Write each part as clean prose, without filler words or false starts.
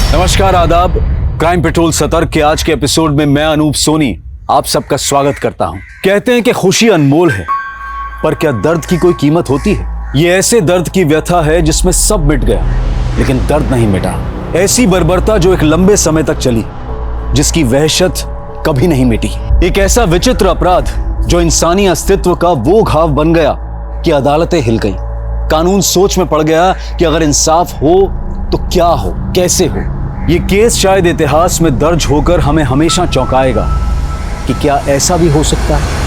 नमस्कार, आदाब। Crime petrol सतर्क के आज के एपिसोड में मैं अनूप सोनी आप सबका स्वागत करता हूं। कहते हैं कि खुशी अनमोल है, पर क्या दर्द की कोई कीमत होती है? ये ऐसे दर्द की व्यथा है जिसमें सब मिट गया लेकिन दर्द नहीं मिटा। ऐसी बर्बरता जो एक लंबे समय तक चली, जिसकी वहशत कभी नहीं मिटी। एक ऐसा विचित्र अपराध जो इंसानी अस्तित्व का वो घाव बन गया कि अदालतें हिल गई। कानून सोच में पड़ गया कि अगर इंसाफ हो तो क्या हो, कैसे हो। ये केस शायद इतिहास में दर्ज होकर हमें हमेशा चौंकाएगा कि क्या ऐसा भी हो सकता है।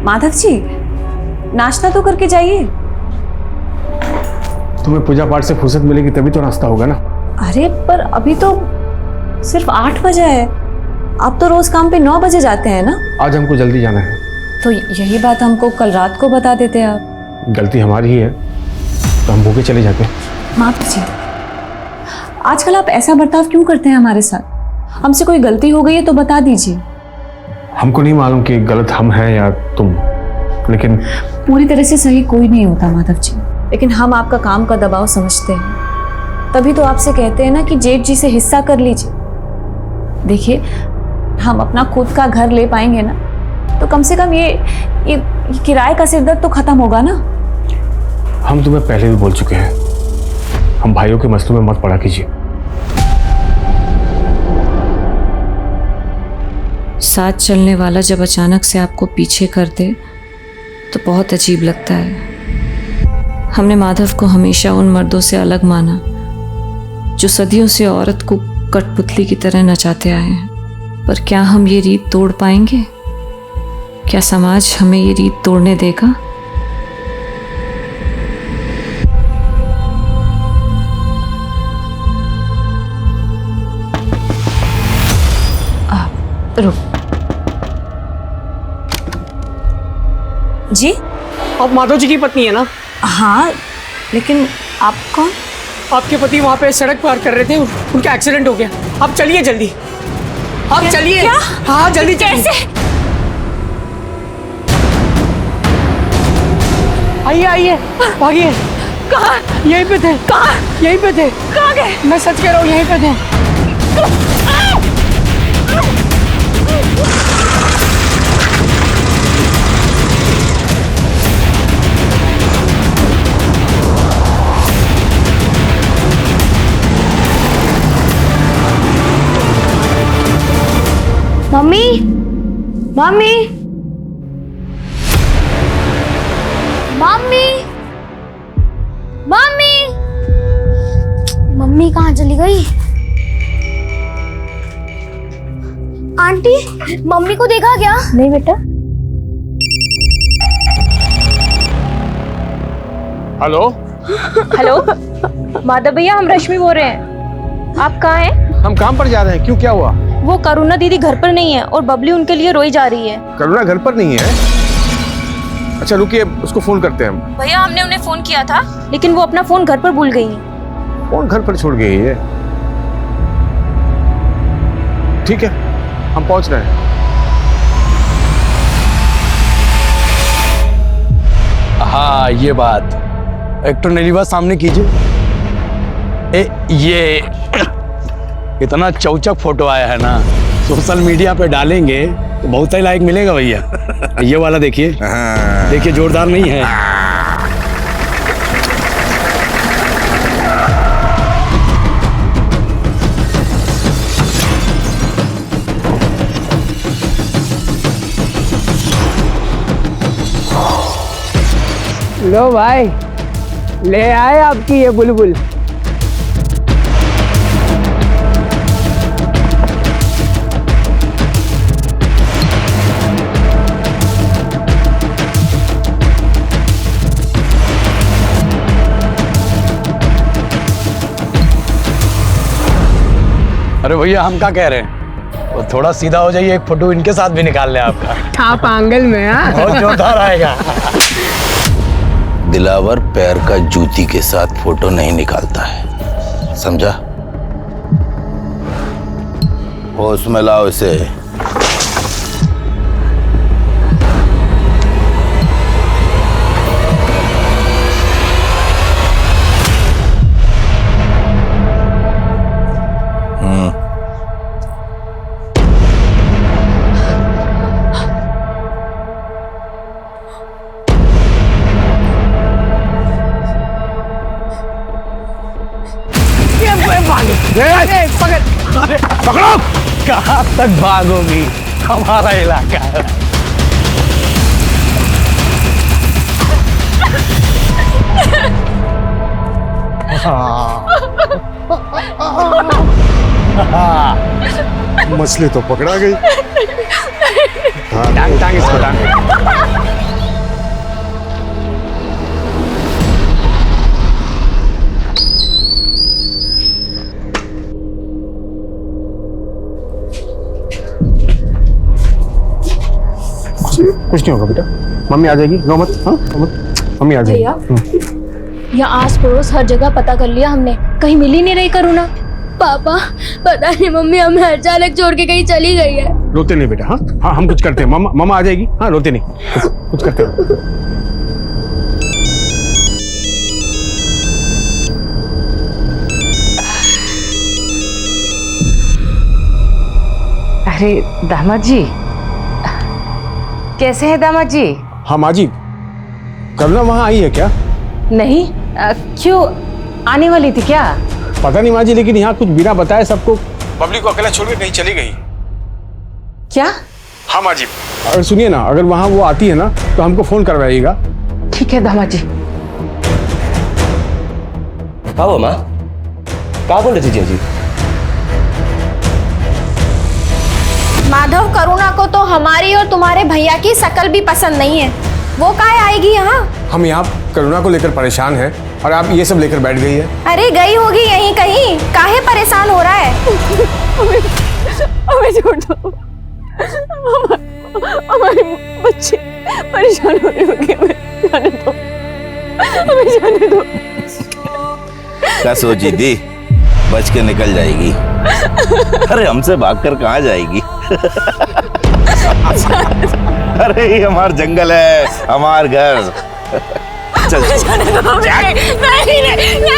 माधव जी, नाश्ता तो करके जाइए। तुम्हें पूजा पाठ से फुर्सत मिलेगी तभी तो नाश्ता होगा ना। अरे पर अभी तो सिर्फ 8 बजे है। आप तो रोज काम पे 9 बजे जाते हैं ना। आज हमको जल्दी जाना है। तो यही बात हमको कल रात को बता देते आप। गलती हमारी ही है तो हम भूखे चले जाते हैं। माधव जी, आजकल आप ऐसा बर्ताव क्यों करते हैं हमारे साथ? हमसे कोई गलती हो गई है तो बता दीजिए। हमको नहीं मालूम कि गलत हम हैं या तुम, लेकिन पूरी तरह से सही कोई नहीं होता माधव जी, लेकिन हम आपका काम का दबाव समझते हैं। तभी तो आपसे कहते हैं ना कि जेठ जी से हिस्सा कर लीजिए। देखिए, हम अपना खुद का घर ले पाएंगे ना तो कम से कम ये किराए का सिरदर्द तो खत्म होगा ना। हम तुम्हें पहले भी बोल चुके हैं, हम भाइयों के मसलों में मत पड़ा कीजिए। साथ चलने वाला जब अचानक से आपको पीछे कर दे तो बहुत अजीब लगता है। हमने माधव को हमेशा उन मर्दों से अलग माना जो सदियों से औरत को कठपुतली की तरह नचाते आए हैं। पर क्या हम ये रीत तोड़ पाएंगे? क्या समाज हमें ये रीत तोड़ने देगा? रुक जी। आप माधव जी की पत्नी है ना? हाँ, लेकिन आप कौन? आपके पति वहाँ पे सड़क पार कर रहे थे, उनका एक्सीडेंट हो गया। आप चलिए जल्दी, आप चलिए। क्या? हाँ जल्दी कैसे? आइए आइए, भागिए। कहाँ? यहीं पे थे। कहाँ? यहीं पे थे। कहाँ गए? मैं सच कह रहा हूँ, यहीं पे थे। Mummy, mummy, mummy, mummy, mummy कहाँ चली गई? आंटी, मम्मी को देखा क्या? नहीं बेटा। हेलो हेलो माधव भैया, हम रश्मि बोल रहे हैं। आप कहाँ हैं? हम काम पर जा रहे हैं। क्यों, क्या हुआ? वो करुणा दीदी घर पर नहीं है और बबली उनके लिए रोई जा रही है। करुणा घर पर नहीं है? अच्छा रुकिए, उसको फोन करते हैं हम। भैया, हमने उन्हें फोन किया था लेकिन वो अपना फोन घर पर भूल गई है। फोन घर पर छोड़ गई है? ठीक है, हम पहुंच रहे हैं। हाँ, ये बात एक तो नीलिवा सामने कीजिए। ये इतना चौचक फोटो आया है ना, सोशल मीडिया पे डालेंगे तो बहुत ही लाइक मिलेगा भैया। ये वाला देखिए, देखिए जोरदार नहीं है? लो भाई, ले आए आपकी ये बुलबुल। अरे भैया, हम क्या कह रहे हैं, तो थोड़ा सीधा हो जाइए, एक फोटो इनके साथ भी निकाल ले आपका। आप आंगल में। हाँ, बहुत जोरदार आएगा। दिलावर पैर का जूती के साथ फोटो नहीं निकालता है, समझा? होश में लाओ इसे। पकड़ो। कहाँ तक भागोगी? हमारा इलाका है। मछली तो पकड़ा गई। टांग टांग इसको टांग। कुछ नहीं होगा बेटा, मम्मी आ जाएगी, रो मत। हाँ मत, मम्मी आ जाएगी। यहाँ आस पड़ोस हर जगह पता कर लिया हमने, कहीं मिल ही नहीं रही करुणा। पापा पता नहीं मम्मी हमें अचानक छोड़ के कहीं चली गई है। रोते नहीं बेटा। हाँ हाँ हम कुछ करते हैं, मामा आ जाएगी। हाँ रोते नहीं, कुछ करते हैं। अरे दामाद जी, कैसे हैं दामाद जी? हाँ माँ जी, करुणा वहाँ आई है क्या? नहीं, क्यों, आने वाली थी क्या? पता नहीं माँ जी, लेकिन यहाँ कुछ बिना बताए सबको, बबली को अकेला छोड़ के कहीं चली गई। क्या? हाँ माँ जी, अगर सुनिए ना, अगर वहाँ वो आती है ना तो हमको फोन करवाइएगा। ठीक है दामाद जी। हाँ वो माँ, क्या बोल रही थी जी? माधव, करुणा को तो हमारी और तुम्हारे भैया की शकल भी पसंद नहीं है। वो काहे आएगी यहाँ? हम यहाँ करुणा को लेकर परेशान हैं और आप ये सब लेकर बैठ गई है। अरे गई होगी यहीं कहीं, काहे परेशान हो रहा है? हमें छोड़ दो, हमारे बच्चे परेशान हो रहे होंगे, हमें जाने दो, हमें जाने दो। क्या सोची थी? बच के निकल जाएगी? अरे हमसे भागकर कहाँ जाएगी? अरे ये हमार जंगल है, हमार घर। चल नहीं नहीं नहीं नहीं,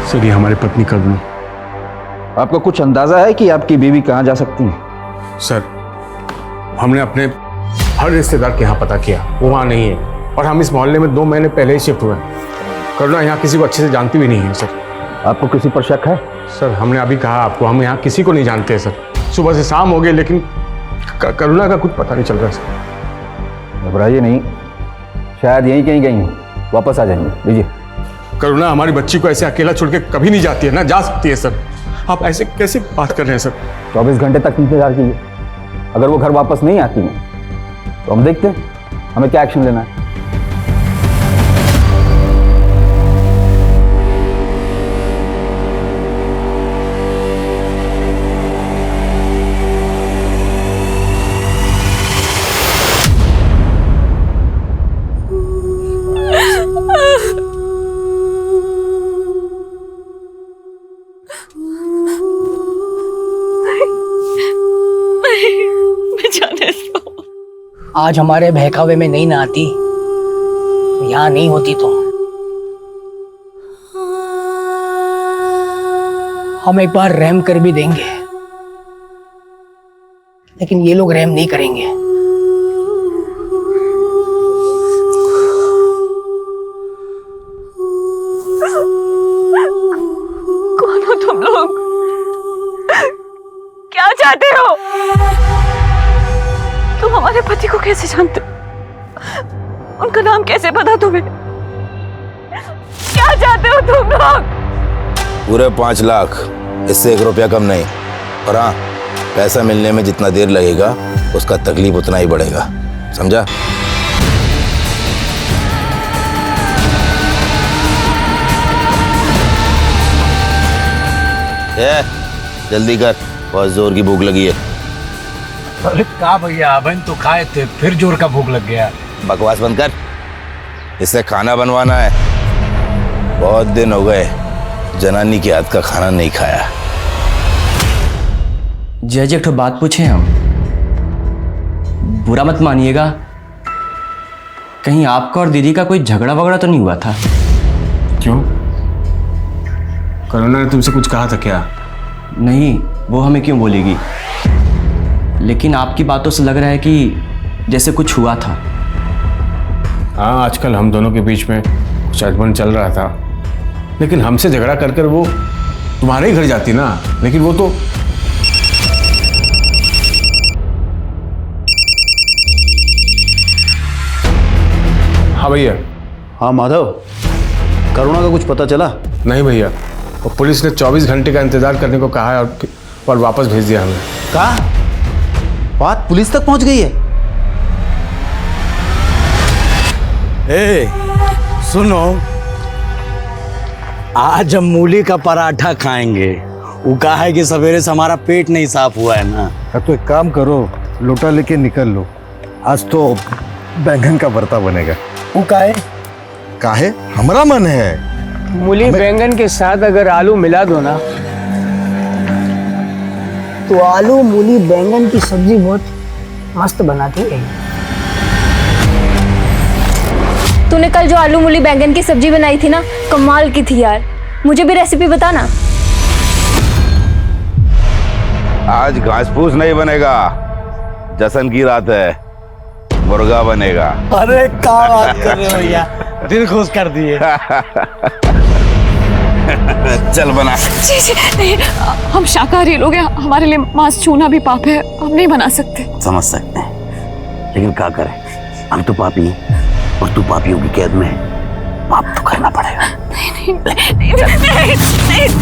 सर ये हमारी पत्नी करुणा। आपको कुछ अंदाजा है कि आपकी बीवी कहाँ जा सकती है? सर हमने अपने हर रिश्तेदार के यहाँ पता किया, वो वहाँ नहीं है, और हम इस मोहल्ले में 2 महीने पहले ही शिफ्ट हुए हैं। करुणा यहाँ किसी को अच्छे से जानती भी नहीं है सर। आपको किसी पर शक है? सर हमने अभी कहा आपको, हम यहाँ किसी को नहीं जानते सर। सुबह से शाम हो गई लेकिन करुणा का कुछ पता नहीं चल रहा सर। घबराइए नहीं, शायद यहीं कहीं गई हूँ, वापस आ जाएंगे। लीजिए। करुणा हमारी बच्ची को ऐसे अकेला छोड़ के कभी नहीं जाती है ना, जा सकती है सर। आप ऐसे कैसे बात कर रहे हैं सर? 24 घंटे तक इंतजार कीजिए, अगर वो घर वापस नहीं आती है तो हम देखते हैं हमें क्या एक्शन लेना है। आज हमारे बहकावे में नहीं ना आती, यहाँ नहीं होती तो हम एक बार रहम कर भी देंगे, लेकिन ये लोग रहम नहीं करेंगे। कौन हो तुम लोग? क्या चाहते हो? तुम हमारे हमारे पति को कैसे जानते हो? उनका नाम कैसे पता तुम्हें? क्या चाहते हो तुम लोग? पूरे 5 लाख, इससे 1 रुपया कम नहीं। और हाँ, पैसा मिलने में जितना देर लगेगा उसका तकलीफ उतना ही बढ़ेगा, समझा? जल्दी कर, बहुत जोर की भूख लगी है। अरे का भैया, अबन तो खाए थे, फिर जोर का भूख लग गया। बकवास बंद कर, इससे खाना बनवाना है। बहुत दिन हो गए जनानी के हाथ का खाना नहीं खाया। जज एक ठो बात पूछे हम, बुरा मत मानिएगा, कहीं आपका और दीदी का कोई झगड़ा वगड़ा तो नहीं हुआ था? क्यों? करुणा ने तुमसे कुछ कहा था क्या? नहीं, वो हमें क्यों बोलेगी, लेकिन आपकी बातों से लग रहा है कि जैसे कुछ हुआ था। हाँ, आजकल हम दोनों के बीच में कुछ अनबन चल रहा था, लेकिन हमसे झगड़ा कर कर वो तुम्हारे ही घर जाती ना। लेकिन वो तो हाँ भैया। हाँ माधव, करुणा का कुछ पता चला? नहीं भैया, वो पुलिस ने 24 घंटे का इंतजार करने को कहा है और वापस भेज दिया हमें। कहा? बात पुलिस तक पहुंच गई है? ए, सुनो, आज हम मूली का पराठा खाएंगे। वो कहा है कि सवेरे से हमारा पेट नहीं साफ हुआ है ना। तो एक काम करो, लोटा लेके निकल लो, आज तो बैंगन का भरता बनेगा। वो काहे? काहे? हमारा मन है। मूली बैंगन के साथ अगर आलू मिला दो ना, तो आलू मूली बैंगन की सब्जी बहुत मस्त बनाती है। तूने कल जो आलू मूली बैंगन की सब्जी बनाई थी ना, कमाल की थी यार। मुझे भी रेसिपी बता ना। आज घास फूस नहीं बनेगा, जश्न की रात है, मुर्गा बनेगा। अरे क्या बात कर रहे हो भैया, दिल खुश कर दिए। चल बना। जी जी नहीं, हम शाकाहारी लोग हैं, हमारे लिए मांस छूना भी पाप है, हम नहीं बना सकते। समझ सकते हैं, लेकिन क्या करें, हम तो पापी हैं और तू पापियों की कैद में है, पाप तो करना पड़ेगा। नहीं नहीं नहीं नहीं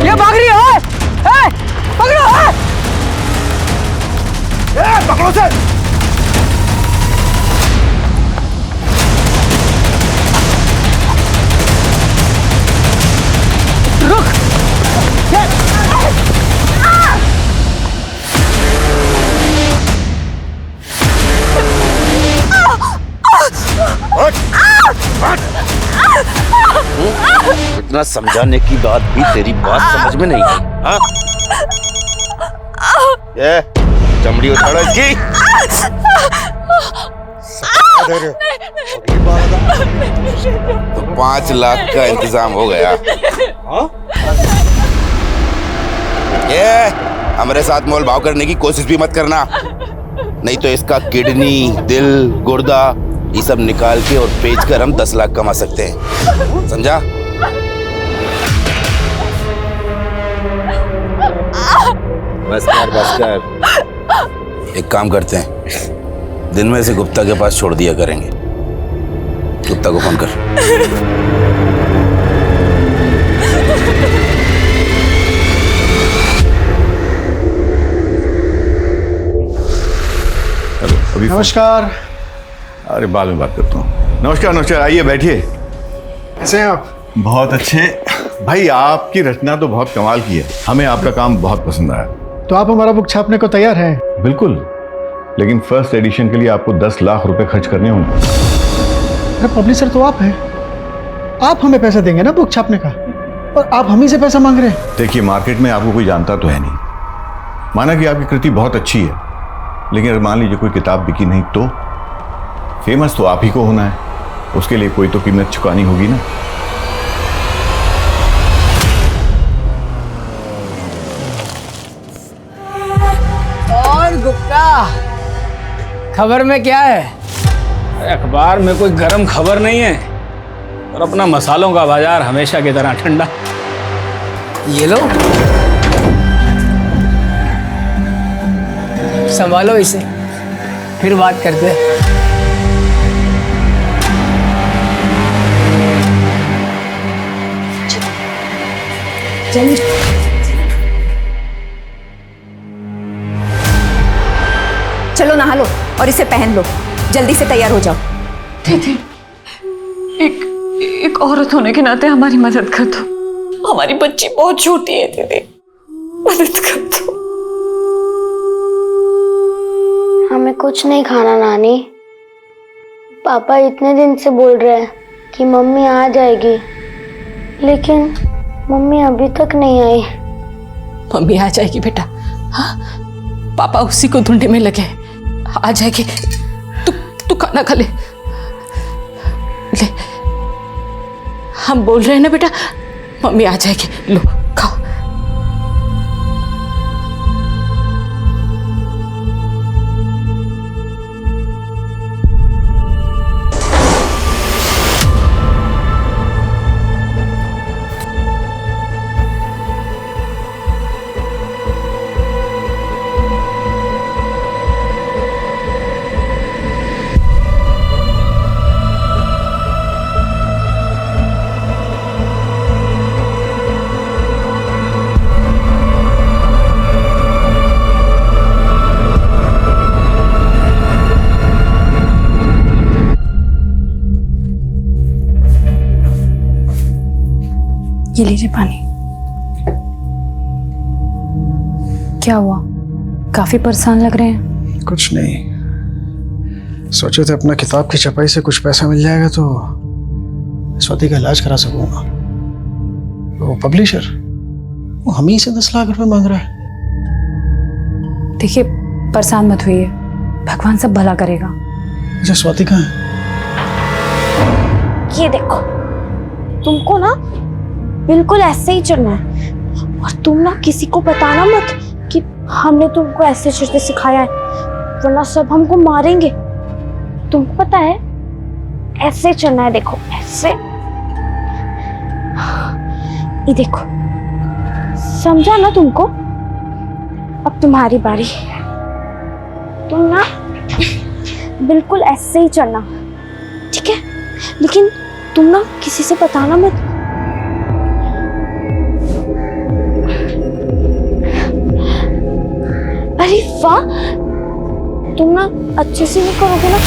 ये भाग रही है। पकड़ो। पकड़ो से। रुक। इतना समझाने की बात भी तेरी बात समझ में नहीं आई। हाँ? ये चमड़ी उतारो इसकी। तो 5 लाख का इंतजाम हो गया। ये हमारे साथ मोल भाव करने की कोशिश भी मत करना, नहीं तो इसका किडनी, दिल, गुर्दा ये सब निकाल के और बेच कर हम 10 लाख कमा सकते हैं, समझा? बस कर, बस कर। एक काम करते हैं, दिन में से गुप्ता के पास छोड़ दिया करेंगे। गुप्ता को फोन कर। अभी नमस्कार। अरे बाद में बात करता हूँ। नमस्कार नमस्कार, आइए बैठिए। कैसे हैं आप? बहुत अच्छे भाई, आपकी रचना तो बहुत कमाल की है, हमें आपका काम बहुत पसंद आया। तो आप हमारा बुक छापने को तैयार हैं? बिल्कुल, लेकिन फर्स्ट एडिशन के लिए आपको 10 लाख रुपए खर्च करने होंगे। अरे पब्लिशर तो आप हैं, आप हमें पैसा देंगे ना बुक छापने का, और आप हम ही से पैसा मांग रहे हैं। देखिए, मार्केट में आपको कोई जानता तो है नहीं। माना कि आपकी कृति बहुत अच्छी है, लेकिन अगर मान लीजिए कोई किताब बिकी नहीं तो फेमस तो आप ही को होना है, उसके लिए कोई तो कीमत चुकानी होगी ना। और गुप्ता, खबर में क्या है? अखबार में कोई गर्म खबर नहीं है, और अपना मसालों का बाजार हमेशा की तरह ठंडा। ये लो, संभालो इसे, फिर बात करते हैं। चलो नहा लो और इसे पहन लो, जल्दी से तैयार हो जाओ। दीदी, एक औरत होने के नाते हमारी मदद कर दो। हमारी बच्ची बहुत छोटी है दीदी, मदद कर दो। हमें कुछ नहीं खाना नानी। पापा इतने दिन से बोल रहे हैं कि मम्मी आ जाएगी, लेकिन मम्मी अभी तक नहीं आई। मम्मी आ जाएगी बेटा, हाँ, पापा उसी को ढूंढने में लगे, आ जाएगी। तू खाना खा ले। हम बोल रहे हैं ना बेटा, मम्मी आ जाएगी, लो खाओ। ये लीजिए पानी। क्या हुआ, काफी परेशान लग रहे हैं? कुछ नहीं, सोचे थे अपना किताब की छपाई से कुछ पैसा मिल जाएगा तो स्वाति का इलाज करा सकूंगा। वो पब्लिशर, वो हम ही से 10 लाख रुपए मांग रहा है। देखिए, परेशान मत होइए, भगवान सब भला करेगा। अच्छा, स्वाति कहाँ है? ये देखो, तुमको ना बिल्कुल ऐसे ही चलना है, और तुम ना किसी को बताना मत कि हमने तुमको ऐसे चलते सिखाया है, वरना सब हमको मारेंगे। तुमको पता है, ऐसे चलना है। देखो ऐसे, ये देखो, समझा ना तुमको? अब तुम्हारी बारी। तुम ना बिल्कुल ऐसे ही चलना, ठीक है? लेकिन तुम ना किसी से बताना मत। अरे वाह, तुम ना अच्छे से नहीं करोगे ना?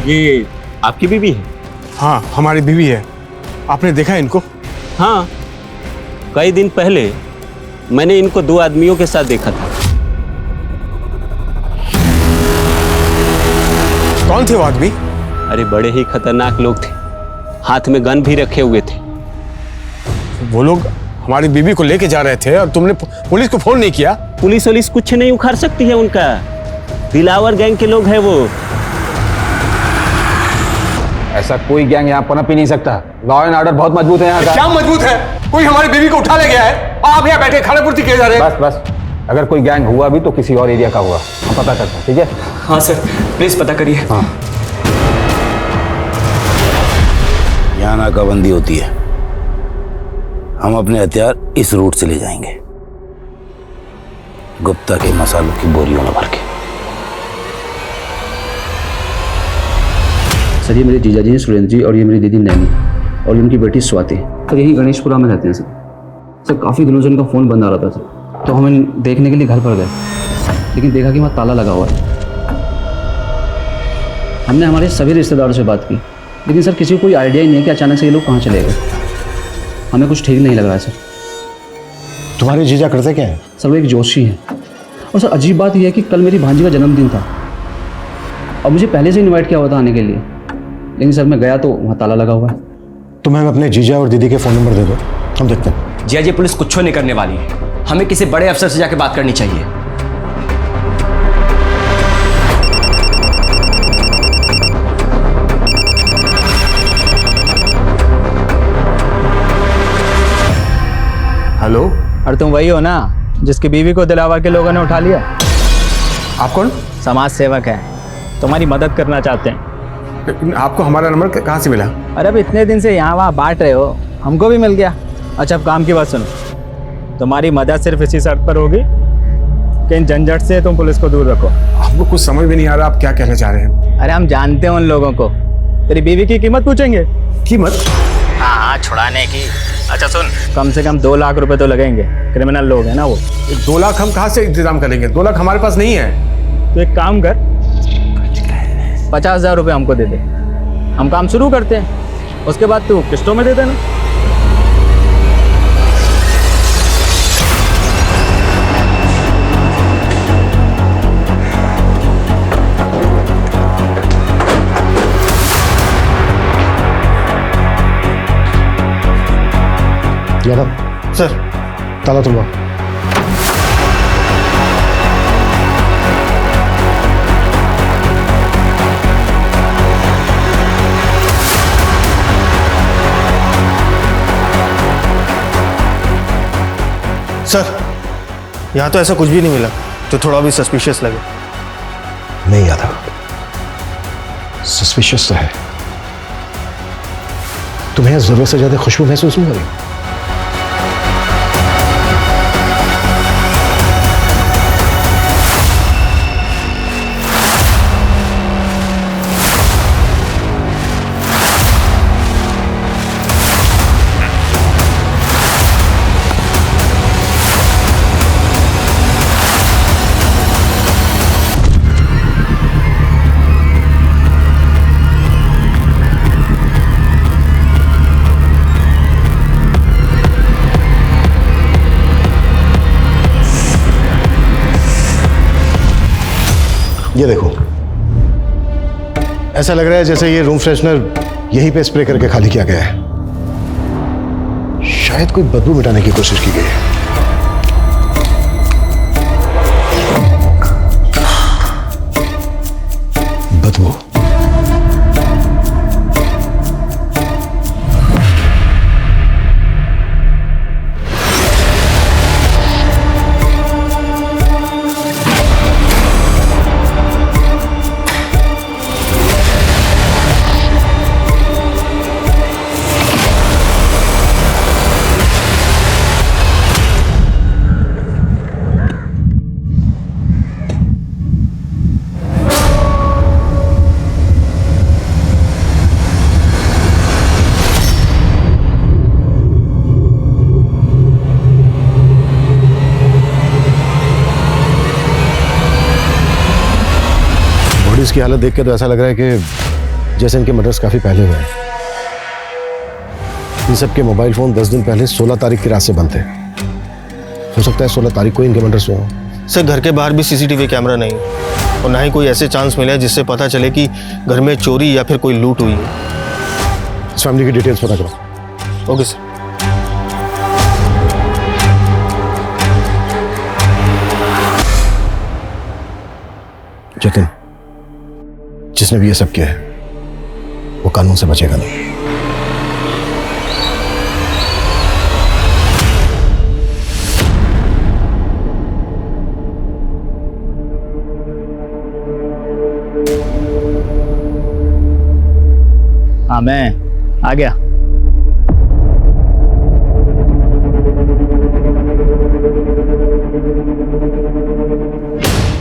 ये आपकी बीवी है? हाँ, हमारी बीवी है। आपने देखा इनको? हाँ, कई दिन पहले मैंने इनको 2 आदमियों के साथ देखा था। कौन थे वो आदमी? अरे बड़े ही खतरनाक लोग थे, हाथ में गन भी रखे हुए थे। वो लोग हमारी बीवी को लेके जा रहे थे और तुमने पुलिस को फोन नहीं किया? पुलिस वलिस कुछ नहीं उखाड़ सकती है उनका, दिलावर गैंग के लोग हैं वो। ऐसा कोई गैंग यहाँ पनप ही नहीं सकता। लॉ एंड ऑर्डर बहुत मजबूत है यहाँ का। क्या मजबूत है? कोई हमारी बीवी को उठा ले गया है, आप यहाँ बैठे खाने पूर्ति किए जा रहे हैं। बस अगर कोई गैंग हुआ भी तो किसी और एरिया का हुआ, हम पता करते हैं, ठीक है? हाँ सर, प्लीज पता करिए। हाँ। यहाँ नाकाबंदी होती है, हम अपने हथियार इस रूट से ले जाएंगे, गुप्ता के मसालों की बोरियों में भर के। सर ये मेरे जीजाजी हैं सुरेंद्र जी, और ये मेरी दीदी नैनी, और उनकी बेटी स्वाति। सर यही गणेशपुरा में रहते हैं सर। काफ़ी दिनों से उनका फ़ोन बंद आ रहा था सर, तो हम देखने के लिए घर पर गए, लेकिन देखा कि वहाँ ताला लगा हुआ है। हमने हमारे सभी रिश्तेदारों से बात की, लेकिन सर किसी को कोई आइडिया ही नहीं है कि अचानक से ये लोग कहाँ चले गए। हमें कुछ ठीक नहीं लग रहा है सर। तुम्हारे जीजा करते क्या है? सर वो एक जोशी हैं, और सर अजीब बात यह है कि कल मेरी भांजी का जन्मदिन था और मुझे पहले से इन्वाइट किया हुआ था आने के लिए, लेकिन सर मैं गया तो वहाँ ताला लगा हुआ है। तुम्हें अपने जीजा और दीदी के फ़ोन नंबर दे दो, हम देखते हैं। जी पुलिस कुछ नहीं करने वाली है, हमें किसी बड़े अफसर से जाकर बात करनी चाहिए। हेलो, और तुम वही हो ना जिसकी बीवी को दिलावर के लोगों ने उठा लिया? आप कौन? समाज सेवक है, तुम्हारी मदद करना चाहते हैं। आपको हमारा नंबर कहाँ से मिला? अरे अब इतने दिन से यहाँ वहाँ बांट रहे हो, हमको भी मिल गया। अच्छा अब काम की बात सुनो, तुम्हारी मदद सिर्फ इसी शर्त पर होगी कि इन झंझट से तुम पुलिस को दूर रखो। आपको कुछ समझ में नहीं आ रहा, आप क्या कहना चाह रहे हैं? अरे हम जानते हैं उन लोगों को, तेरी बीवी की कीमत पूछेंगे। कीमत? हाँ छुड़ाने की। अच्छा सुन, कम से कम 2 लाख रुपए तो लगेंगे, क्रिमिनल लोग हैं ना वो। 2 लाख हम कहाँ से इंतजाम करेंगे? 2 लाख हमारे पास नहीं है। तो एक काम कर, 50,000 रुपये हमको दे दे, हम काम शुरू करते हैं, उसके बाद तू किस्तों में दे देना। यादव सर, ताला तुलवा। सर यहाँ तो ऐसा कुछ भी नहीं मिला जो थोड़ा भी सस्पिशियस लगे। नहीं यादव, सस्पिशियस तो है। तुम्हें जरूरत से ज्यादा खुशबू महसूस नहीं हो रही? ये देखो, ऐसा लग रहा है जैसे ये रूम फ्रेशनर यहीं पे स्प्रे करके खाली किया गया है। शायद कोई बदबू मिटाने की कोशिश की गई है। बदबू। इसकी हालत देख के तो ऐसा लग रहा है कि जैसे इनके मर्डर्स काफी पहले हुए हैं। इन सब के मोबाइल फोन 10 दिन पहले 16 तारीख की रात से बंद थे। हो सकता है 16 तारीख को इनके मर्डर्स हुए हों। सर घर के बाहर भी सीसीटीवी कैमरा नहीं, और ना ही कोई ऐसे चांस मिले जिससे पता चले कि घर में चोरी या फिर कोई लूट हुई है। इस फैमिली की डिटेल्स पता करो। Okay sir. जतिन, जिसने भी ये सब किया है वो कानून से बचेगा नहीं। हाँ मैं आ गया।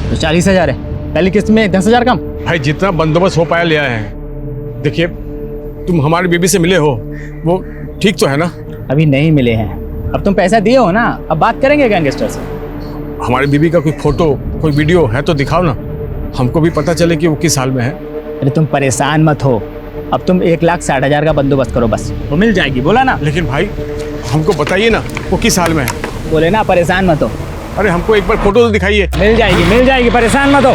तो 40,000 है, पहली किस्त में 10,000 कम। भाई जितना बंदोबस्त हो पाया लिया है। देखिए तुम हमारी बीबी से मिले हो, वो ठीक तो है ना? अभी नहीं मिले हैं, अब तुम पैसा दिए हो ना, अब बात करेंगे गैंगस्टर से। हमारी बीबी का कोई फोटो कोई वीडियो है तो दिखाओ ना, हमको भी पता चले कि वो किस हाल में है। अरे तुम परेशान मत हो, अब तुम 1,60,000 का बंदोबस्त करो बस, वो मिल जाएगी। बोला ना। लेकिन भाई हमको बताइए ना वो किस हाल में है। बोले ना परेशान मत हो। अरे हमको एक बार फोटो तो दिखाइए। मिल जाएगी, परेशान मत हो।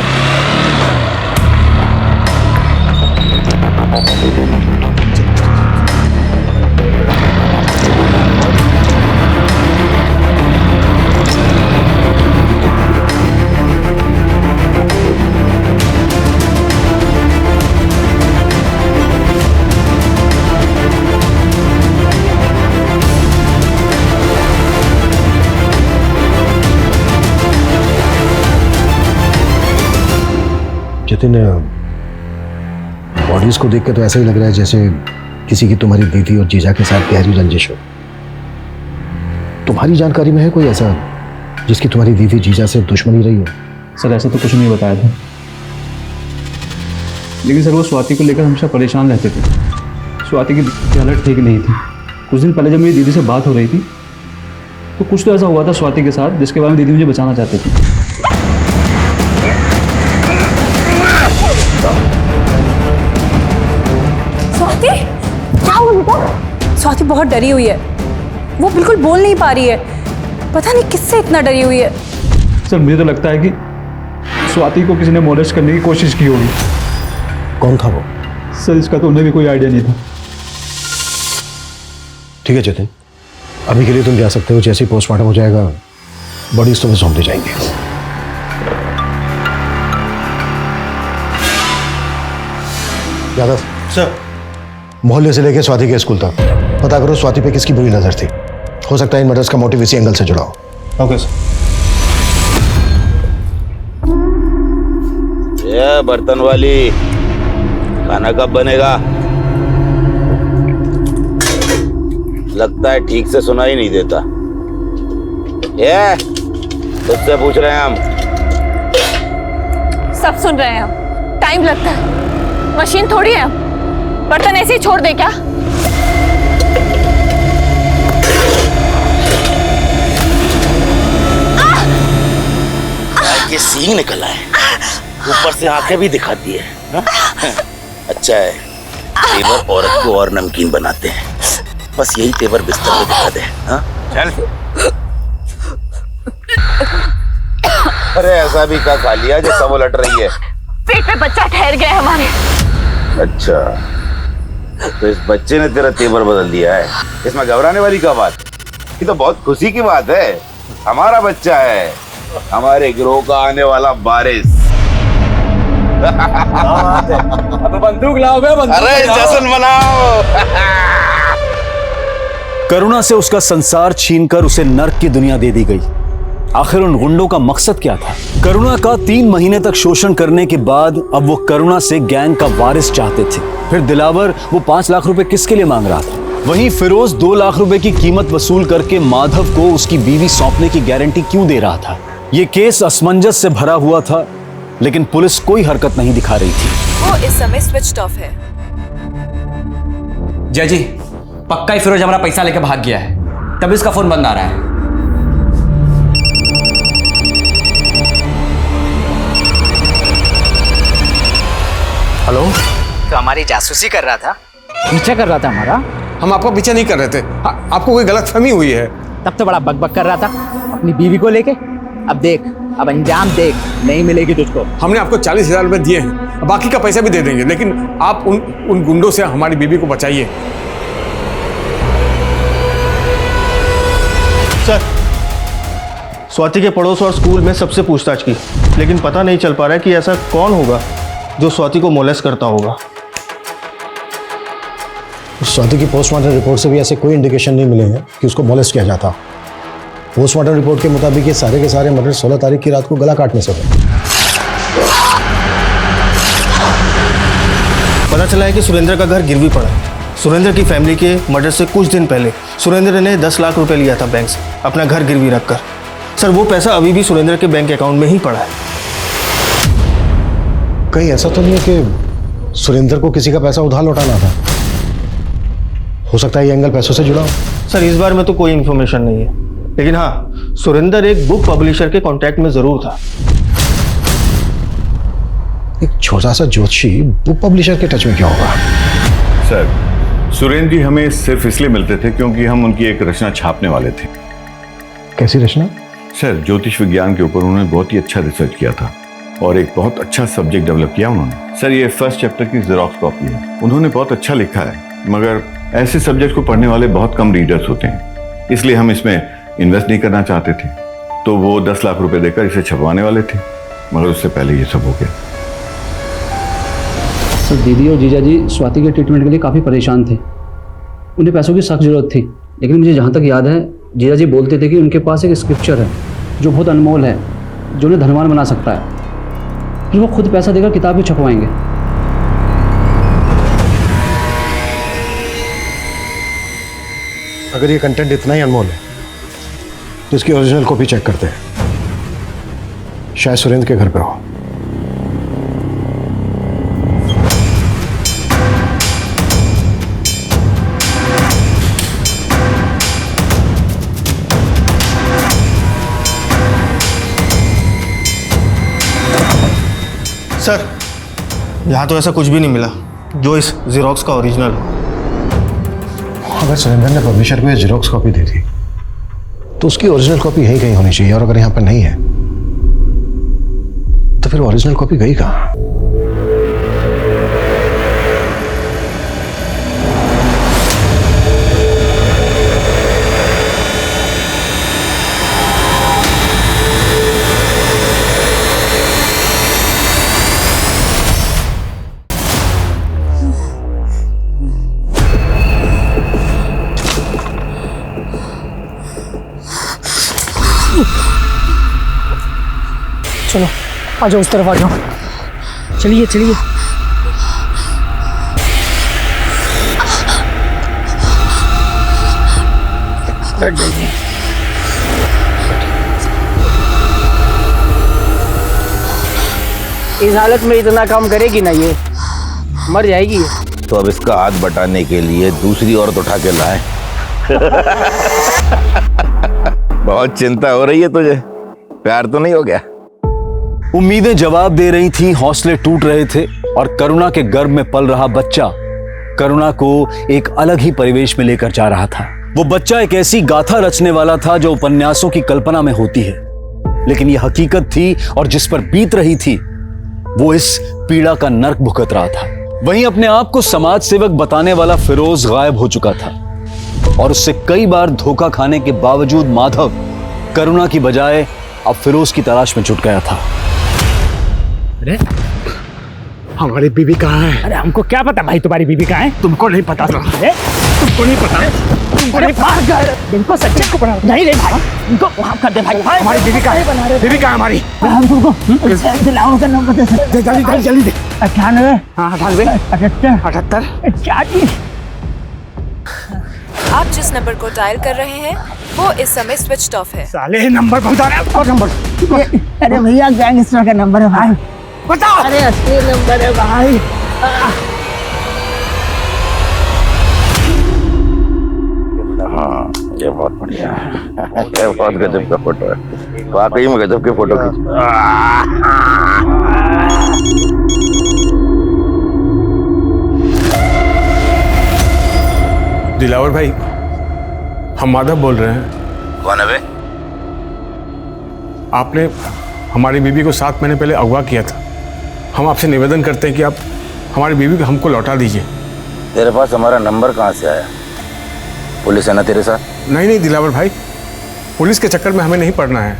जतिन, बॉडीज को देख के तो ऐसा ही लग रहा है जैसे किसी की तुम्हारी दीदी और जीजा के साथ गहरी रंजिश हो। तुम्हारी जानकारी में है कोई ऐसा जिसकी तुम्हारी दीदी जीजा से दुश्मनी रही हो? सर ऐसा तो कुछ नहीं बताया था, लेकिन सर वो स्वाति को लेकर हमेशा परेशान रहते थे। स्वाति की हालत ठीक नहीं थी। कुछ दिन पहले जब मेरी दीदी से बात हो रही थी तो कुछ तो ऐसा हुआ था स्वाति के साथ जिसके बारे में दीदी मुझे बचाना चाहती थी। स्वाति, क्या हुआ बेटा? स्वाति बहुत डरी हुई है, वो बिल्कुल बोल नहीं पा रही है। पता नहीं किससे इतना डरी हुई है। सर मुझे तो लगता है कि स्वाति को किसी ने मोलेस्ट करने की कोशिश की होगी। कौन था वो? सर इसका तो उन्हें भी कोई आइडिया नहीं था। ठीक है जतिन, अभी के लिए तुम जा सकते हो। जैसे ही पोस्टमार्टम हो जाएगा बॉडीज तुम्हें सौंप दी जाएंगी। यादव सर, मोहल्ले से लेकर स्वाति के स्कूल तक पता करो स्वाति पे किसकी बुरी नजर थी। हो सकता है इन मर्डर्स का मोटिव इसी एंगल से जुड़ा हो। Okay sir. ये बर्तन वाली, खाना कब बनेगा? लगता है ठीक से सुना ही नहीं देता। ये तुझसे पूछ रहे हैं हम। सब सुन रहे हैं हम। टाइम लगता है, मशीन थोड़ी है। बर्तन ऐसे ही छोड़ दे क्या? ये सींग निकला है, ऊपर से आंखें भी दिखाती है ना? अच्छा है, तेवर औरत को और नमकीन बनाते हैं। बस यही तेवर बिस्तर पे दिखा दे। हाँ? चल। अरे ऐसा भी क्या खा लिया जो सब उलट रही है? पेट पे बच्चा ठहर गया है हमारे। अच्छा, तो इस बच्चे ने तेरा तेवर बदल दिया है। इसमें घबराने वाली क्या बात? ये तो बहुत खुशी की बात है। हमारा बच्चा है, हमारे गिरोह का आने वाला बारिश। अब बंदूक लाओ बे, बंदूक। अरे जश्न मनाओ। करुणा से उसका संसार छीनकर उसे नर्क की दुनिया दे दी गई। आखिर उन गुंडों का मकसद क्या था? करुणा का 3 महीने तक शोषण करने के बाद अब वो करुणा से गैंग का वारिस चाहते थे। फिर दिलावर वो 5 लाख रुपए किसके लिए मांग रहा था? वहीं फिरोज 2 लाख रुपए की कीमत वसूल करके माधव को उसकी बीवी सौंपने की गारंटी क्यों दे रहा था? ये केस असमंजस से भरा हुआ था, लेकिन पुलिस कोई हरकत नहीं दिखा रही थी। वो इस समय स्विच ऑफ है। जय जी, पक्का ही फिरोज हमारा पैसा लेके भाग गया है, तब इसका फोन बंद आ रहा है। हेलो, तो हमारी जासूसी कर रहा था, पीछा कर रहा था हमारा। हम आपका पीछा नहीं कर रहे थे। आपको कोई गलतफहमी हुई है। तब तो बड़ा बकबक कर रहा था अपनी बीवी को लेके। अब देख, अब अंजाम देख, नहीं मिलेगी तुझको। हमने आपको 40,000 रुपए दिए हैं, बाकी का पैसा भी दे देंगे, लेकिन आप उन गुंडों से हमारी बीवी को बचाइए। सर, स्वाति के पड़ोस और स्कूल में सबसे पूछताछ की, लेकिन पता नहीं चल पा रहा है कि ऐसा कौन होगा जो स्वाति को मोलेस्ट करता होगा। स्वाति की पोस्टमार्टम रिपोर्ट से भी ऐसे कोई इंडिकेशन नहीं मिले हैं कि उसको मोलेस्ट किया जाता। पोस्टमार्टम रिपोर्ट के मुताबिक ये सारे के सारे मर्डर 16 तारीख की रात को गला काटने से हुए। पता चला है कि सुरेंद्र का घर गिरवी पड़ा है। सुरेंद्र की फैमिली के मर्डर से कुछ दिन पहले सुरेंद्र ने 10 लाख रुपए लिया था बैंक से, अपना घर गिरवी रखकर। सर, वो पैसा अभी भी सुरेंद्र के बैंक अकाउंट में ही पड़ा है। कहीं ऐसा तो नहीं है कि सुरेंद्र को किसी का पैसा उधार लौटाना था? हो सकता है ये एंगल पैसों से जुड़ा हो। सर, इस बार में तो कोई इन्फॉर्मेशन नहीं है, लेकिन हाँ, सुरेंद्र एक बुक पब्लिशर के कांटेक्ट में जरूर था। एक छोटा सा ज्योतिषी बुक पब्लिशर के टच में क्या होगा? सर, सुरेंद्र जी हमें सिर्फ इसलिए मिलते थे क्योंकि हम उनकी एक रचना छापने वाले थे। कैसी रचना? सर, ज्योतिष विज्ञान के ऊपर उन्होंने बहुत ही अच्छा रिसर्च किया था और एक बहुत अच्छा सब्जेक्ट डेवलप किया उन्होंने। सर, ये फर्स्ट चैप्टर की जेरोक्स कॉपी है। उन्होंने बहुत अच्छा लिखा है, मगर ऐसे सब्जेक्ट को पढ़ने वाले बहुत कम रीडर्स होते हैं, इसलिए हम इसमें इन्वेस्ट नहीं करना चाहते थे। तो वो 10 लाख रुपए देकर इसे छपवाने वाले थे, मगर उससे पहले ये सब हो गया। सर, दीदी और जीजा जी स्वाति के ट्रीटमेंट के लिए काफ़ी परेशान थे। उन्हें पैसों की सख्त ज़रूरत थी, लेकिन मुझे जहाँ तक याद है, जीजा जी बोलते थे कि उनके पास एक स्क्रिप्चर है जो बहुत अनमोल है, जो उन्हें धनवान बना सकता है। फिर वो खुद पैसा देकर किताब भी छपवाएंगे। अगर ये कंटेंट इतना ही अनमोल है तो इसकी ओरिजिनल कॉपी चेक करते हैं, शायद सुरेंद्र के घर पे हो। सर, यहाँ तो ऐसा कुछ भी नहीं मिला जो इस जेरोक्स का ओरिजिनल हो। अगर सुरेंद्र ने पब्लिशर को ये जेरोक्स कॉपी दी थी तो उसकी ओरिजिनल कॉपी यही कहीं होनी चाहिए, और अगर यहाँ पर नहीं है तो फिर ओरिजिनल कॉपी गई कहाँ? चलो आ जाओ, उस तरफ आ जाओ। चलिए चलिए। बैठ जाइए। इस हालत में इतना काम करेगी ना, ये मर जाएगी ये। तो अब इसका हाथ बटाने के लिए दूसरी औरत उठा के लाए। बहुत चिंता हो रही है तुझे, प्यार तो नहीं हो गया? उम्मीदें जवाब दे रही थी, हौसले टूट रहे थे, और करुणा के गर्भ में पल रहा बच्चा करुणा को एक अलग ही परिवेश में लेकर जा रहा था। वो बच्चा एक ऐसी गाथा रचने वाला था जो उपन्यासों की कल्पना में होती है, लेकिन यह हकीकत थी, और जिस पर बीत रही थी वो इस पीड़ा का नर्क भुगत रहा था। वहीं अपने आप को समाज सेवक बताने वाला फिरोज गायब हो चुका था, और उससे कई बार धोखा खाने के बावजूद माधव करुणा की बजाय अब फिरोज की तलाश में जुट गया था। अरे हमारी बीवी कहाँ है? अरे हमको क्या पता भाई तुम्हारी बीवी कहाँ है? तुमको नहीं पता? अरे तुमको नहीं पता? तुमको नहीं पता? इनको सच्चे को बना नहीं रे भाई, इनको माफ कर दे भाई। हमारी बीवी कहाँ है? बीवी कहाँ है हमारी? हम तुमको दिलाओ का नंबर दे, जल्दी जल्दी दे। 98 98 78 78 40। आप जिस नंबर को डायल कर रहे हैं वो इस समय स्विच ऑफ है। साले नंबर बता रहे हैं, नंबर। अरे भैया गैंगस्टर का नंबर है भाई, बताओ। अरे असली नंबर है भाई। हाँ, ये बहुत बढ़िया है। ये बहुत गजब का फोटो है, वाकई में गजब के फोटो खींच। दिलावर भाई, हम माधव बोल रहे हैं। कौन है बे? हमारी बीवी को 7 महीने पहले अगवा किया था। हम आपसे निवेदन करते हैं कि आप हमारी बीवी को हमको लौटा दीजिए। तेरे पास हमारा नंबर कहाँ से आया? पुलिस है ना तेरे साथ? नहीं दिलावर भाई, पुलिस के चक्कर में हमें नहीं पड़ना है।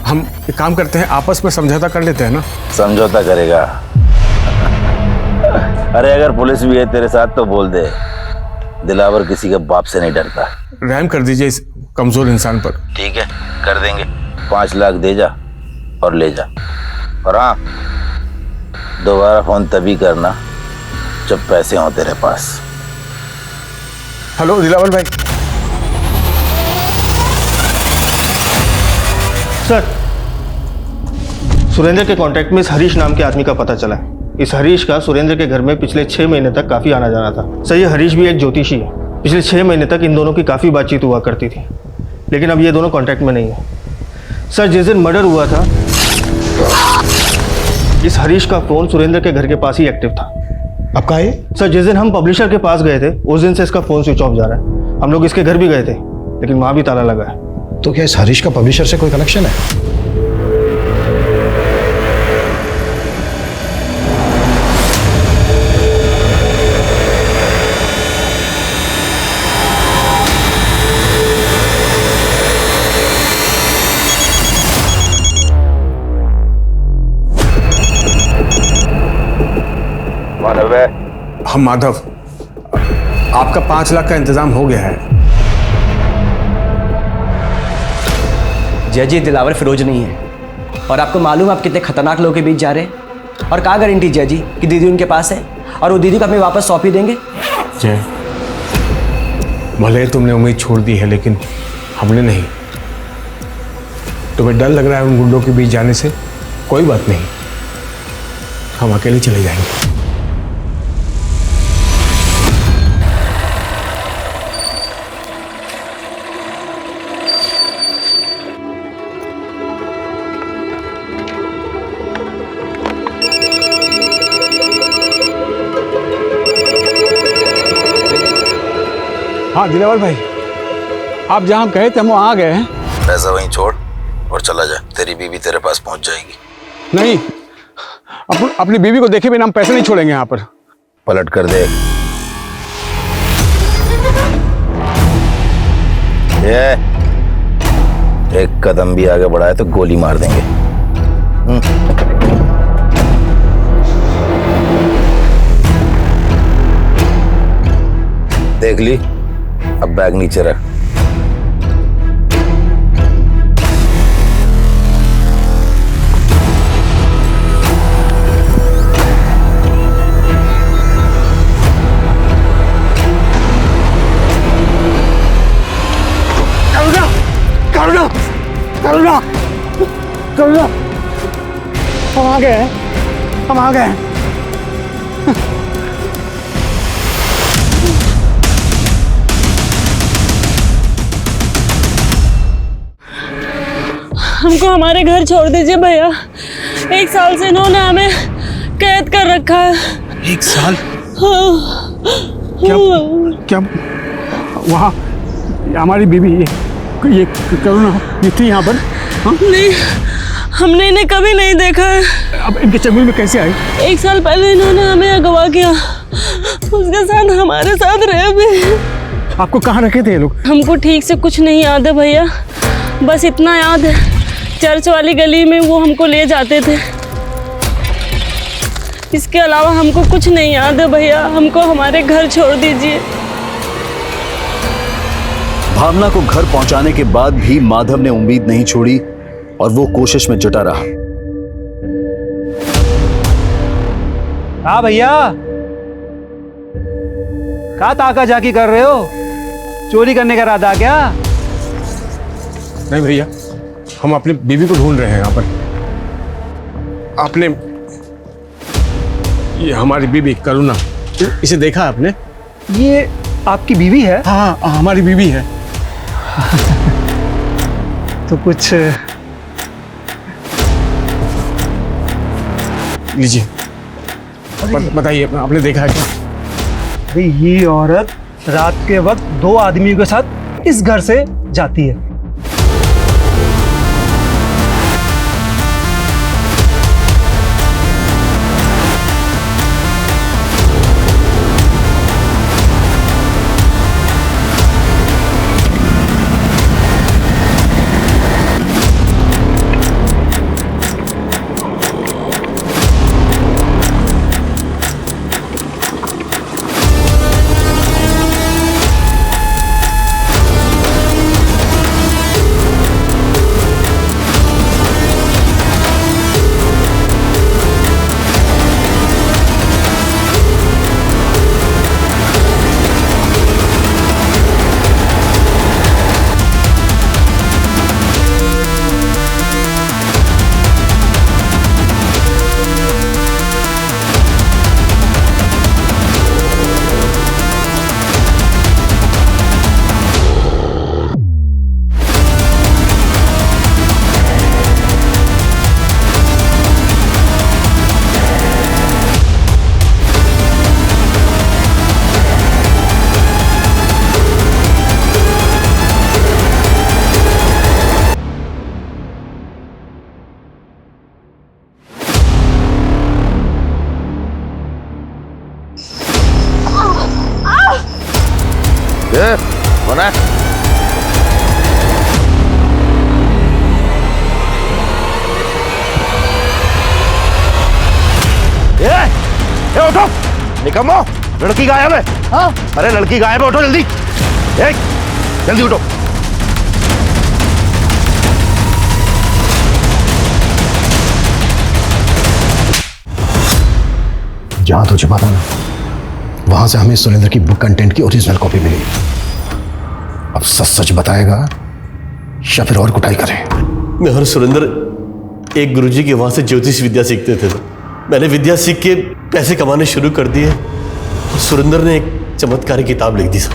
हम एक काम करते हैं, आपस में समझौता कर लेते हैं ना। समझौता करेगा? अरे अगर पुलिस भी है तेरे साथ तो बोल दे, दिलावर किसी के बाप से नहीं डरता। रहम कर दीजिए इस कमजोर इंसान पर। ठीक है, कर देंगे। 5 लाख दे जा और ले जा। और हाँ, दोबारा फोन तभी करना जब पैसे हों तेरे पास। हेलो दिलावर भाई। सर, सुरेंद्र के कॉन्टैक्ट में इस हरीश नाम के आदमी का पता चला है। इस हरीश का सुरेंद्र के घर में पिछले 6 महीने तक काफ़ी आना जाना था। सर, ये हरीश भी एक ज्योतिषी है। पिछले 6 महीने तक इन दोनों की काफ़ी बातचीत हुआ करती थी, लेकिन अब ये दोनों कॉन्टैक्ट में नहीं है। सर, जिस दिन मर्डर हुआ था, इस हरीश का फ़ोन सुरेंद्र के घर के पास ही एक्टिव था। अब कहाँ है? सर, जिस दिन हम पब्लिशर के पास गए थे, उस दिन से इसका फ़ोन स्विच ऑफ जा रहा है। हम लोग इसके घर भी गए थे, लेकिन वहाँ भी ताला लगा है। तो क्या इस हरीश का पब्लिशर से कोई कनेक्शन है? हम माधव, आपका 5 लाख का इंतजाम हो गया है। जय जी, दिलावर फिरोज नहीं है। और आपको मालूम है आप कितने खतरनाक लोगों के बीच जा रहे हैं। और क्या गारंटी जय जी कि दीदी उनके पास है और वो दीदी को हमें वापस सौंप ही देंगे? जय, भले तुमने उम्मीद छोड़ दी है, लेकिन हमने नहीं। तुम्हें डर लग रहा है उन गुंडों के बीच जाने से? कोई बात नहीं, हम अकेले चले जाएंगे। हाँ दिलावर भाई, आप जहाँ गए थे हम वहाँ आ गए हैं। पैसा वहीं छोड़ और चला जा, तेरी बीवी तेरे पास पहुंच जाएगी। नहीं, अपनी बीवी को देखे बिना हम पैसे नहीं छोड़ेंगे यहाँ पर। पलट कर दे। ये एक कदम भी आगे बढ़ाए तो गोली मार देंगे। देख ली, अब बैग नीचे रख। करुणा, हम आ गए हैं, हम आ गए हैं। हमको हमारे घर छोड़ दीजिए भैया। 1 साल से इन्होंने हमें कैद कर रखा है। 1 साल? हाँ। क्या वहाँ हमारी बीवी ये करुणा ये थी यहाँ पर? हाँ? नहीं, हमने इन्हें कभी नहीं देखा है। अब इनके चंगुल में कैसे आई? 1 साल पहले इन्होंने हमें अगवा किया, उसके साथ हमारे साथ रहे भी। आपको कहाँ रखे थे ये लोग? हमको ठीक से कुछ नहीं याद है भैया, बस इतना याद है चर्च वाली गली में वो हमको ले जाते थे। इसके अलावा हमको कुछ नहीं याद है भैया, हमको हमारे घर छोड़ दीजिए। भावना को घर पहुंचाने के बाद भी माधव ने उम्मीद नहीं छोड़ी और वो कोशिश में जुटा रहा। हाँ भैया, क्या ताका झाकी कर रहे हो? चोरी करने का इरादा क्या? नहीं भैया, हम अपनी बीवी को ढूंढ रहे हैं यहाँ पर। आपने ये हमारी बीवी करुणा, इसे देखा आपने? ये आपकी बीवी है? हाँ, हमारी बीवी है। तो कुछ लीजिए, बताइए, आपने देखा है क्या? भाई, ये औरत रात के वक्त 2 आदमियों के साथ इस घर से जाती है। कौन है? ए, उठो निकम्मो, लड़की गायब है। हाँ? अरे लड़की गायब है, उठो जल्दी। जल्दी उठो। जहां तुझे पता ना, वहां से हमें सुरेंद्र की बुक कंटेंट की ओरिजिनल कॉपी मिली। अब सच सच बताएगा या फिर और कुटाई करे? मैं और सुरेंद्र एक गुरुजी के वहां से ज्योतिष विद्या सीखते थे। मैंने विद्या सीख के पैसे कमाने शुरू कर दिए और सुरेंद्र ने एक चमत्कारी किताब लिख दी सर।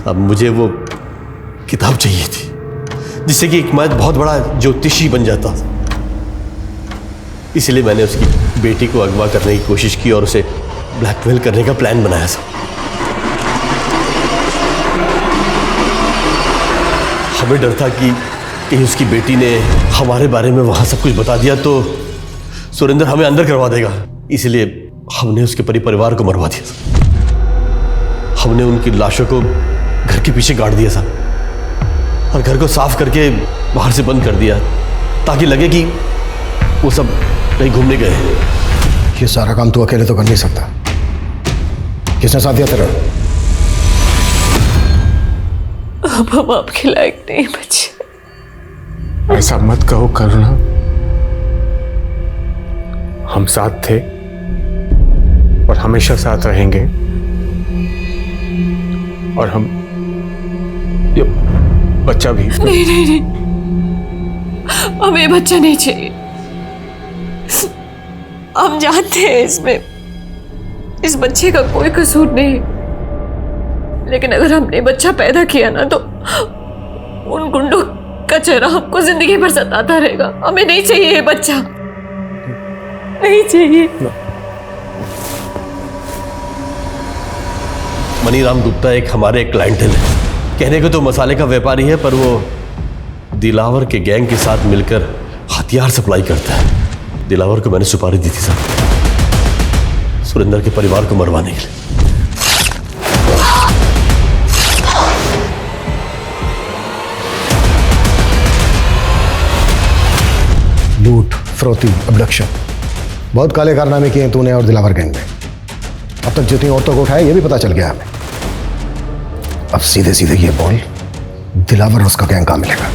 अब मुझे वो किताब चाहिए थी जिससे कि एक मैं बहुत बड़ा ज्योतिषी बन जाता। इसलिए मैंने उसकी बेटी को अगवा करने की कोशिश की और उसे ब्लैकमेल करने का प्लान बनाया सर। हमें डर था कि कहीं उसकी बेटी ने हमारे बारे में वहां सब कुछ बता दिया तो सुरेंद्र हमें अंदर करवा देगा। इसलिए हमने उसके परिवार को मरवा दिया। हमने उनकी लाशों को घर के पीछे गाड़ दिया था और घर को साफ करके बाहर से बंद कर दिया ताकि लगे कि वो सब कहीं घूमने गए। ये सारा काम तू अकेले तो कर नहीं सकता। किसने साथ दिया तेरा? अब हम आपके लायक नहीं बचे। ऐसा मत कहो करुणा, हम साथ थे और हमेशा साथ रहेंगे। और हम ये बच्चा भी। नहीं नहीं नहीं, हमें बच्चा नहीं चाहिए। हम जानते हैं इसमें इस बच्चे का कोई कसूर नहीं, लेकिन अगर हमने बच्चा पैदा किया ना तो उन गुंडों का चेहरा हमको जिंदगी भर सताता रहेगा। हमें नहीं चाहिए ये बच्चा, नहीं चाहिए। मनीराम गुप्ता एक हमारे क्लाइंटल है। कहने को तो मसाले का व्यापारी है पर वो दिलावर के गैंग के साथ मिलकर हथियार सप्लाई करता है। दिलावर को मैंने सुपारी दी थी सर, सुरेंद्र के परिवार को मरवाने के लिए। लूट, फरोती, अबडक्शन, बहुत काले कारनामे किए हैं तूने और दिलावर गैंग ने। अब तक जितनी औरतों को उठाया ये भी पता चल गया हमें। अब सीधे सीधे ये बोल, दिलावर और उसका गैंग कहां मिलेगा?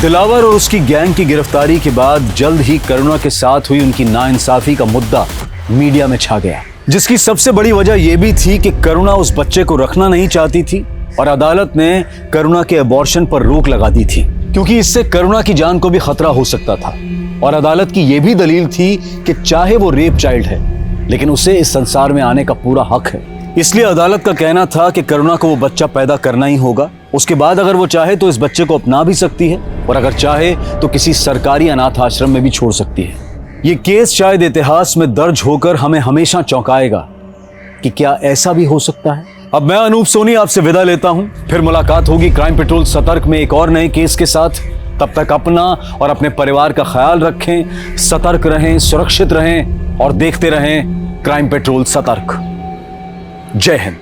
दिलावर और उसकी गैंग की गिरफ्तारी के बाद जल्द ही करुणा के साथ हुई उनकी नाइंसाफी का मुद्दा मीडिया में छा गया, जिसकी सबसे बड़ी वजह यह भी थी कि करुणा उस बच्चे को रखना नहीं चाहती थी और अदालत ने करुणा के अबॉर्शन पर रोक लगा दी थी क्योंकि इससे करुणा की जान को भी खतरा हो सकता था। और अदालत की यह भी दलील थी कि चाहे वो रेप चाइल्ड है लेकिन उसे इस संसार में आने का पूरा हक है। इसलिए अदालत का कहना था कि करुणा को वो बच्चा पैदा करना ही होगा। उसके बाद अगर वो चाहे तो इस बच्चे को अपना भी सकती है और अगर चाहे तो किसी सरकारी अनाथ आश्रम में भी छोड़ सकती है। ये केस शायद इतिहास में दर्ज होकर हमें हमेशा चौंकाएगा कि क्या ऐसा भी हो सकता है। अब मैं अनूप सोनी आपसे विदा लेता हूं, फिर मुलाकात होगी क्राइम पेट्रोल सतर्क में एक और नए केस के साथ। तब तक अपना और अपने परिवार का ख्याल रखें, सतर्क रहें, सुरक्षित रहें और देखते रहें क्राइम पेट्रोल सतर्क। जय हिंद।